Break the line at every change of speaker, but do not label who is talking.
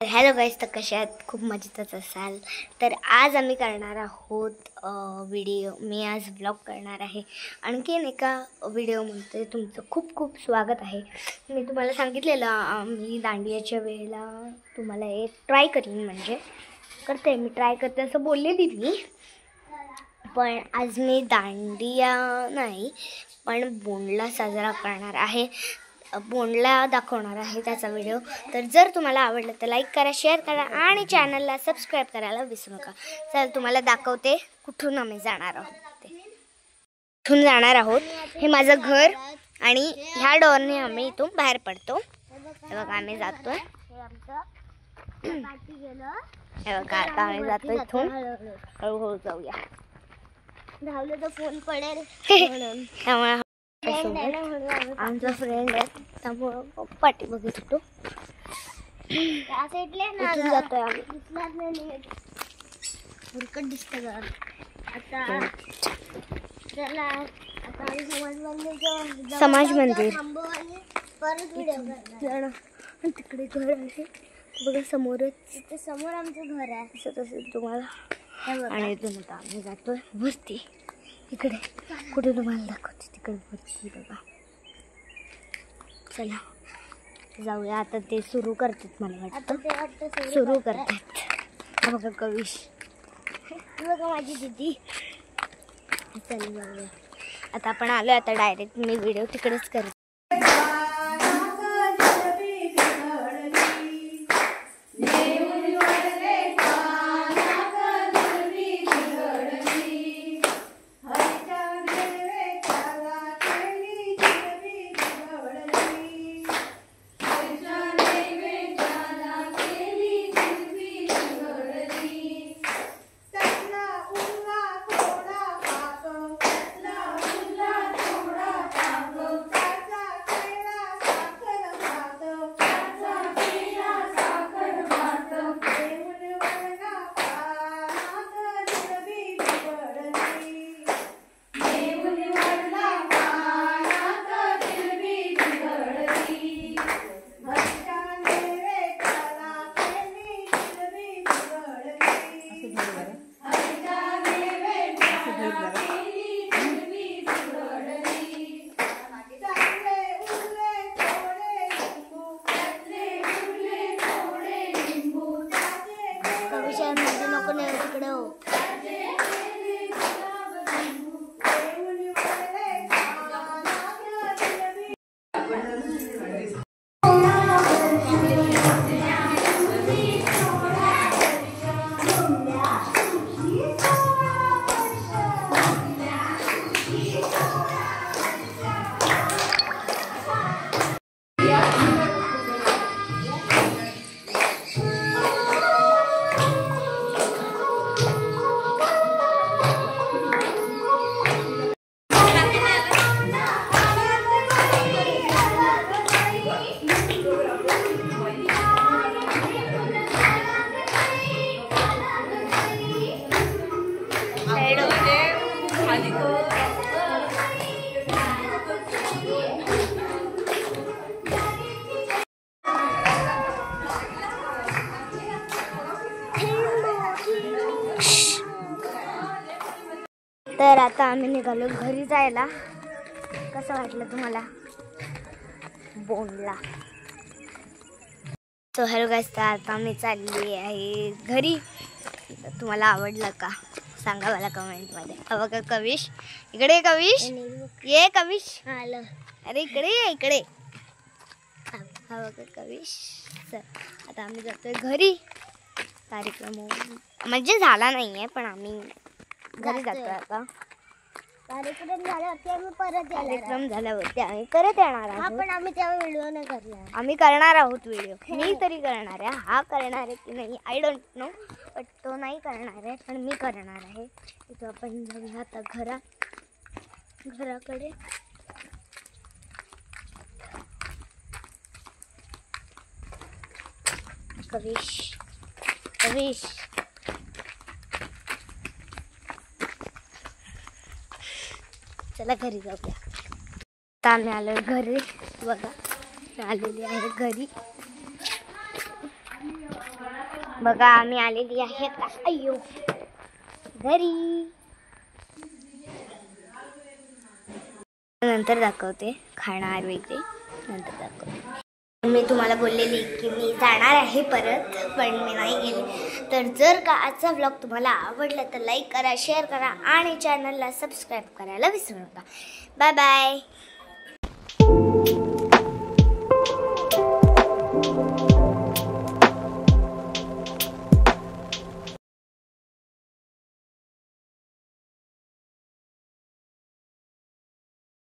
Hello गाईस, तर कशा आहात? खूप मजेतच असाल. तर आज आम्ही करणार आहोत व्हिडिओ. मी आज ब्लॉग करणार आहे. आणखीन एका व्हिडिओमध्ये तुमचं खूप खूप स्वागत आहे. मी तुम्हाला सांगितलेलं मी दांडियाच्या वेळेला तुम्हाला एक ट्राय करीन, म्हणजे मी ट्राय करते असं बोललेली मी. पण आज मी दांडिया नाही पण बोंडला साजरा करणार आहे, बोंडला दाखवणार आहे त्याचा व्हिडिओ. तर जर तुम्हाला आवडलं तर लाईक करा, शेअर करा आणि चॅनलला सबस्क्राईब करायला विसरू नका. चल तुम्हाला दाखवते कुठून आम्ही जाणार आहोत. कुठून जाणार आहोत हे माझं घर, आणि ह्या डोरने आम्ही इथून बाहेर पडतो. हे बघा आम्ही जातोय. हे बघा आता आम्ही जातो इथून. हळूहळू जाऊया, धावलं तर फोन पडेल म्हणून. त्यामुळे आमचा फ्रेंड आहे त्यामुळं पाठी बघत होतो. जातोय आम्ही. हुरकट दिसतं घर. आता चला, आता आम्ही समाज मंदिर परत व्हिडिओ. तिकडे घर आहे बघा समोरच, तिथे समोर आमचं घर आहे दिसत असेल तुम्हाला. आणि इथून आता आम्ही जातोय वस्ती. इकडे कुठे तुम्हाला दाखवते, तिकडे वरती बघा. चला जाऊया आता. ते सुरू करतात, मला वाटतं सुरू करतात. बघा कविश, बघा माझी दीदी. चल जाऊया आता. आपण आलो आता डायरेक्ट. मी व्हिडिओ तिकडेच करते. तर आता आम्ही निघालो घरी जायला. कसं वाटलं तुम्हाला बोंडला? सो हॅलो गाईस, तर आता मी चालली आहे घरी. तुम्हाला आवडलं का सांगा मला कमेंटमध्ये. बघा कविश, इकडे कविश, ये कविश. अरे इकडे ये, इकडे. हा बघा कविश. आता आम्ही जातोय घरी. कार्यक्रम म्हणजे झाला नाही आहे पण आम्ही घरी जातोय आता. कार्यक्रम झाल्यावरती आम्ही परत येणार आहोत. पण आम्ही तेव्हा व्हिडिओ नाही करणार. आम्ही करणार आहोत व्हिडिओ. मी तरी करणार आहे. हा करणार आहे की नाही आय डोंट नो, बट तो नाही करणार आहे पण मी करणार आहे. इथं आपण जाऊया आता घराकडे. कविश, चला घरी जाऊया. आता आम्ही आलो घरी. बघा आलेली आहे घरी. बघा आम्ही आलेली आहे अय्यो घरी. नंतर दाखवते खाणार वगैरे नंतर दाखवते. मी तुम्हाला बोललेली की मी जाणार आहे परत, पण मी नाही गेले. तर जर का आजचा व्लॉग तुम्हाला आवडला तर लाईक करा, शेअर करा आणि चॅनलला सबस्क्राईब करायला विसरू नका. Bye bye.